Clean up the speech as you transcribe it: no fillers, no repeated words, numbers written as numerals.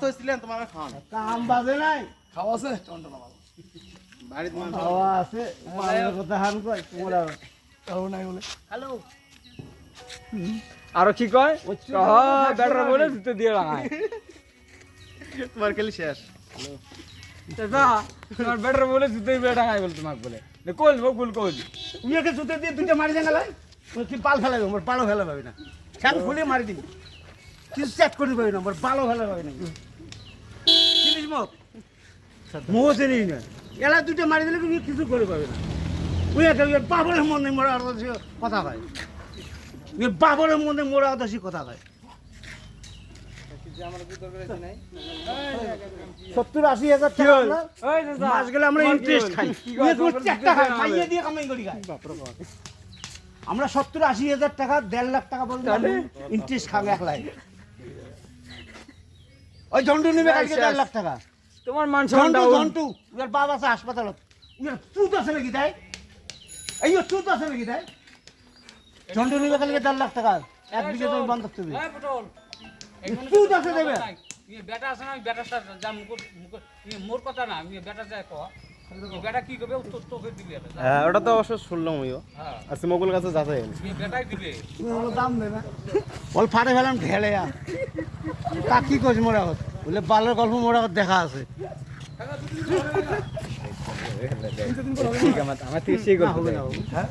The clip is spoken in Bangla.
হয়েছিলেন তোমার খান কাম বাজে নাই খাওয়া আছে টন্টন আমার বাড়িতে মানুষ খাওয়া আছে মালের কথা হান কই তোমরা খাও নাই বলে হ্যালো আর কি কয় হ্যাঁ ব্যাটার বলে জুতো দিয়ে লাগায় তোমার খেলি শেষ চাচা তোমার ব্যাটার বলে জুতো দিয়ে লাগায় বলে তোমাকে বলে কোল বকুল কোল উইয়াকে জুতে দিয়ে দুইটা মারি দেন গেলাই কি পাল ফেলাবে মোর পালও ফেলা পাবি না ঠ্যাং খুলে মারি দিবি কিছু চেক করে পাবি না মোর পালও ফেলা পাবি না চিনিস মোক মোহ চিনিস না এলা দুইটা মারি দিলে তুমি কিছু করে পাবি না উইয়াকে উইয়ার বাবরের মনে মোরা কথা কয় উইয়ার বাবরের মনে মোরা কথা কয় 70-80 হাজার টাকা আমরা মাস গেলে আমরা ইন্টারেস্ট খাই খাইয়ে দিয়ে কামাই করি খাই আমরা 70-80 হাজার টাকা 1.5 লাখ টাকা বলতে ইন্টারেস্ট খাবে এক লাখ ওই ঝন্টু নিবে কালকে 1.5 লাখ টাকা তোমার মান ঝন্টু উনার বাবা আছে হাসপাতালত উনার চুত আছে নাকি তাই এই চুত আছে নাকি তাই ঝন্টু নিবে কালকে 1.5 লাখ টাকা এক বিঘে জমি বন্ধক দেবে চুত আছে দেবে বেটা আছে না আমি বেটার সাথে যা মোর কথা না আমি বেটা যায় কো বেটা কি করবে উত্তর তোকে দিবে হ্যাঁ ওটা তো অবশ্য শুনলাম আমিও হ্যাঁ আজকে মগুল কাছে যাচাই বেটাই দিবে দাম দেবে বল ফাটে ফেলাম ঢেলে তা কি করছি মোরা বলে বালের গল্প মোরা দেখা আছে আমার থেকে সেই গল্প হবে না হ্যাঁ